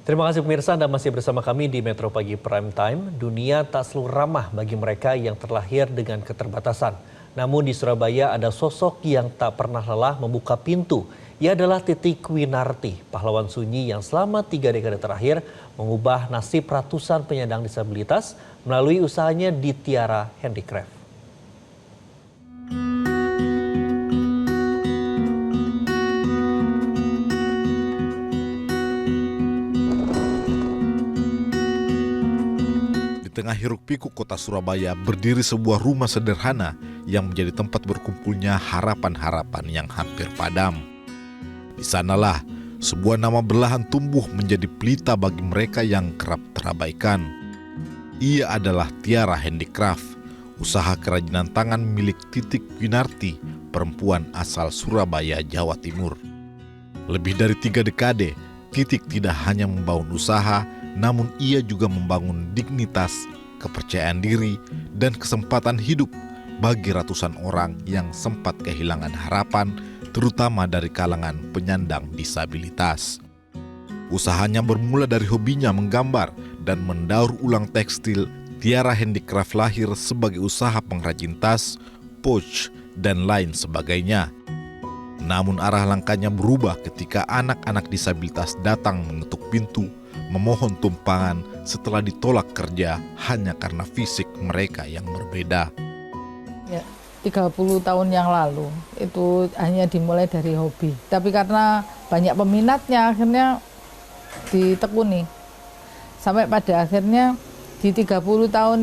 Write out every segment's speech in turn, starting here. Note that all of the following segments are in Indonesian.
Terima kasih pemirsa, Anda masih bersama kami di Metro Pagi Prime Time. Dunia tak selalu ramah bagi mereka yang terlahir dengan keterbatasan. Namun di Surabaya ada sosok yang tak pernah lelah membuka pintu. Ia adalah Titi Kwinarti, pahlawan sunyi yang selama 3 dekade terakhir mengubah nasib ratusan penyandang disabilitas melalui usahanya di Tiara Handicraft. Di tengah hiruk-pikuk kota Surabaya berdiri sebuah rumah sederhana yang menjadi tempat berkumpulnya harapan-harapan yang hampir padam. Di sanalah sebuah nama berlahan tumbuh menjadi pelita bagi mereka yang kerap terabaikan. Ia adalah Tiara Handicraft, usaha kerajinan tangan milik Titi Kwinarti, perempuan asal Surabaya, Jawa Timur. Lebih dari 3 dekade, Titik tidak hanya membangun usaha, namun ia juga membangun dignitas, kepercayaan diri, dan kesempatan hidup bagi ratusan orang yang sempat kehilangan harapan, terutama dari kalangan penyandang disabilitas. Usahanya bermula dari hobinya menggambar dan mendaur ulang tekstil. Tiara Handicraft lahir sebagai usaha pengrajin tas, pouch, dan lain sebagainya. Namun arah langkahnya berubah ketika anak-anak disabilitas datang mengetuk pintu, memohon tumpangan setelah ditolak kerja hanya karena fisik mereka yang berbeda. Ya, 30 tahun yang lalu itu hanya dimulai dari hobi. Tapi karena banyak peminatnya akhirnya ditekuni. Sampai pada akhirnya di 30 tahun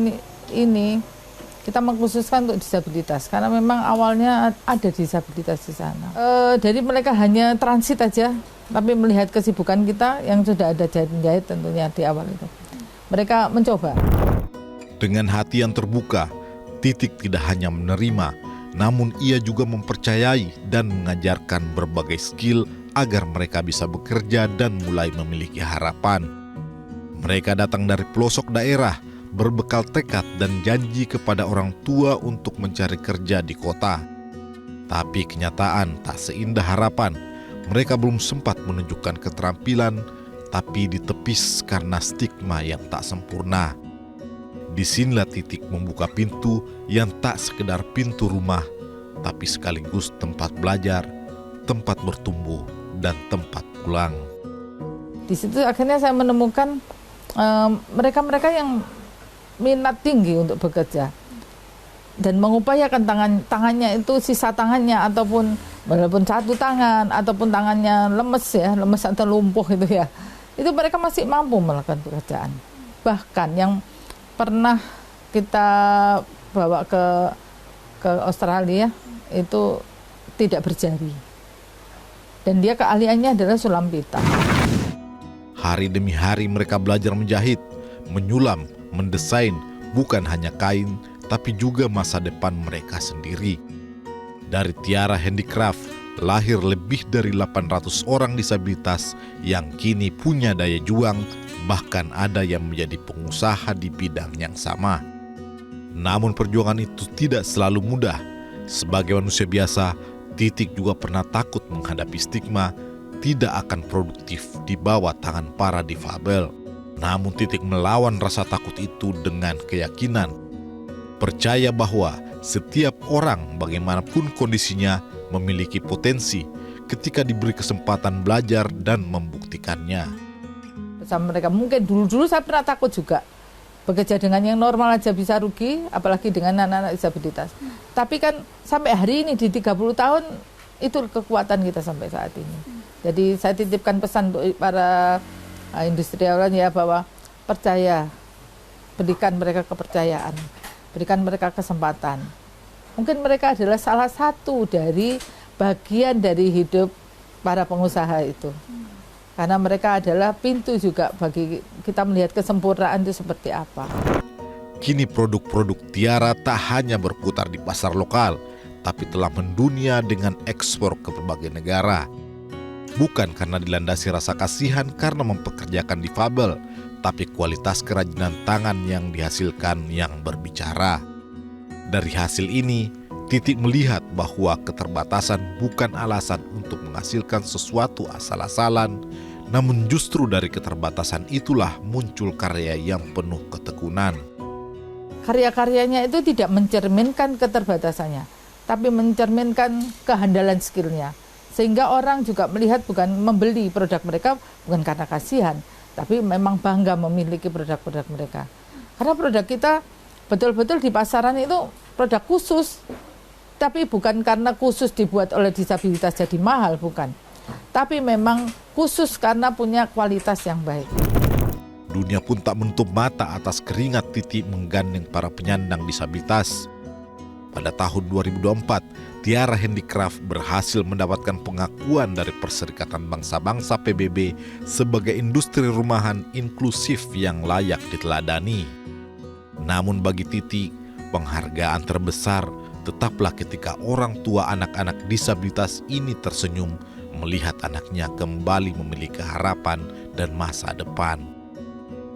ini kita mengkhususkan untuk disabilitas. Karena memang awalnya ada disabilitas di sana. Jadi mereka hanya transit aja, tapi melihat kesibukan kita yang sudah ada jahit-jahit tentunya di awal itu. Mereka mencoba. Dengan hati yang terbuka, Titik tidak hanya menerima, namun ia juga mempercayai dan mengajarkan berbagai skill agar mereka bisa bekerja dan mulai memiliki harapan. Mereka datang dari pelosok daerah, berbekal tekad dan janji kepada orang tua untuk mencari kerja di kota. Tapi kenyataan tak seindah harapan. Mereka belum sempat menunjukkan keterampilan, tapi ditepis karena stigma yang tak sempurna. Disinilah Titik membuka pintu yang tak sekedar pintu rumah, tapi sekaligus tempat belajar, tempat bertumbuh, dan tempat pulang. Di situ akhirnya saya menemukan mereka-mereka yang minat tinggi untuk bekerja dan mengupayakan tangannya itu, sisa tangannya ataupun walaupun satu tangan ataupun tangannya lemes atau lumpuh itu ya, itu mereka masih mampu melakukan pekerjaan. Bahkan yang pernah kita bawa ke Australia itu tidak berjari dan dia keahliannya adalah sulam pita. Hari demi hari mereka belajar menjahit, menyulam, mendesain bukan hanya kain, tapi juga masa depan mereka sendiri. Dari Tiara Handicraft lahir lebih dari 800 orang disabilitas yang kini punya daya juang, bahkan ada yang menjadi pengusaha di bidang yang sama. Namun perjuangan itu tidak selalu mudah. Sebagai manusia biasa, Titik juga pernah takut menghadapi stigma tidak akan produktif di bawah tangan para difabel. Namun Titik melawan rasa takut itu dengan keyakinan. Percaya bahwa setiap orang bagaimanapun kondisinya memiliki potensi ketika diberi kesempatan belajar dan membuktikannya. Sama mereka mungkin dulu saya pernah takut juga. Bekerja dengan yang normal aja bisa rugi, apalagi dengan anak-anak disabilitas. Tapi kan sampai hari ini di 30 tahun itu kekuatan kita sampai saat ini. Jadi saya titipkan pesan untuk para industriawan ya, bahwa percaya, berikan mereka kepercayaan, berikan mereka kesempatan. Mungkin mereka adalah salah satu dari bagian dari hidup para pengusaha itu. Karena mereka adalah pintu juga bagi kita melihat kesempurnaan itu seperti apa. Kini produk-produk Tiara tak hanya berputar di pasar lokal, tapi telah mendunia dengan ekspor ke berbagai negara. Bukan karena dilandasi rasa kasihan karena mempekerjakan difabel, tapi kualitas kerajinan tangan yang dihasilkan yang berbicara. Dari hasil ini, Titik melihat bahwa keterbatasan bukan alasan untuk menghasilkan sesuatu asal-asalan, Namun justru dari keterbatasan itulah muncul karya yang penuh ketekunan. Karya-karyanya itu tidak mencerminkan keterbatasannya, tapi mencerminkan kehandalan skillnya. Sehingga orang juga melihat bukan membeli produk mereka bukan karena kasihan, tapi memang bangga memiliki produk-produk mereka. Karena produk kita betul-betul di pasaran itu produk khusus, tapi bukan karena khusus dibuat oleh disabilitas jadi mahal, bukan. Tapi memang khusus karena punya kualitas yang baik. Dunia pun tak menutup mata atas keringat Titi menggandeng para penyandang disabilitas. Pada tahun 2024, Tiara Handicraft berhasil mendapatkan pengakuan dari Perserikatan Bangsa-Bangsa PBB sebagai industri rumahan inklusif yang layak diteladani. Namun bagi Titi, penghargaan terbesar tetaplah ketika orang tua anak-anak disabilitas ini tersenyum melihat anaknya kembali memiliki harapan dan masa depan.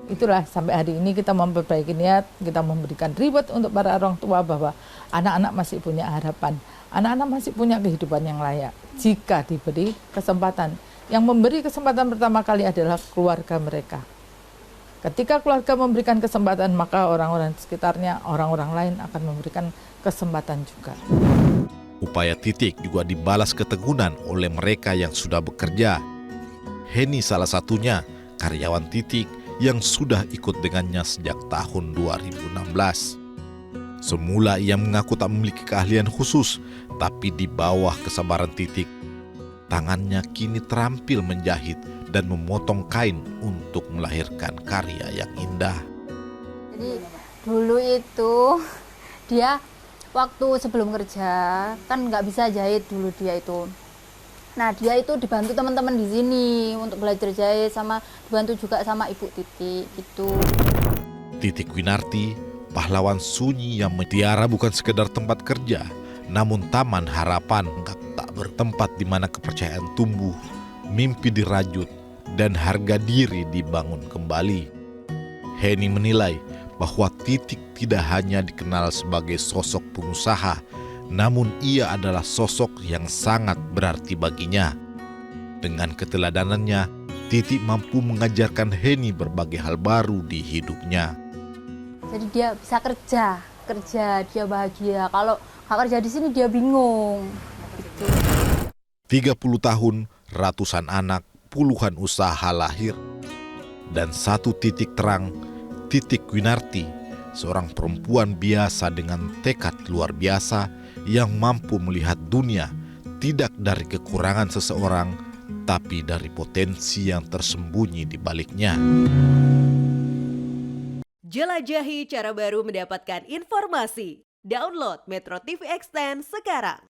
Itulah sampai hari ini kita memperbaiki niat, kita memberikan reward untuk para orang tua bahwa anak-anak masih punya harapan, anak-anak masih punya kehidupan yang layak jika diberi kesempatan. Yang memberi kesempatan pertama kali adalah keluarga mereka. Ketika keluarga memberikan kesempatan, maka orang-orang di sekitarnya, orang-orang lain akan memberikan kesempatan juga. Upaya Titik juga dibalas ketekunan oleh mereka yang sudah bekerja. Heni salah satunya, karyawan Titik yang sudah ikut dengannya sejak tahun 2016. Semula ia mengaku tak memiliki keahlian khusus, tapi di bawah kesabaran Titik, tangannya kini terampil menjahit dan memotong kain untuk melahirkan karya yang indah. Jadi dulu itu dia waktu sebelum kerja kan nggak bisa jahit dulu dia itu. Nah dia itu dibantu teman-teman di sini untuk belajar jahit, sama dibantu juga sama Ibu Titik itu. Titik Winarti, pahlawan sunyi yang Tiara bukan sekedar tempat kerja, namun taman harapan tak bertempat di mana kepercayaan tumbuh, mimpi dirajut, dan harga diri dibangun kembali. Heni menilai bahwa Titik tidak hanya dikenal sebagai sosok pengusaha, namun ia adalah sosok yang sangat berarti baginya. Dengan keteladanannya, Titik mampu mengajarkan Heni berbagai hal baru di hidupnya. Jadi dia bisa kerja dia bahagia. Kalau nggak kerja di sini dia bingung. Gitu. 30 tahun, ratusan anak, puluhan usaha lahir, dan satu titik terang, Titik Winarti, seorang perempuan biasa dengan tekad luar biasa yang mampu melihat dunia tidak dari kekurangan seseorang, tapi dari potensi yang tersembunyi di baliknya. Jelajahi cara baru mendapatkan informasi. Download Metro TV Extend sekarang.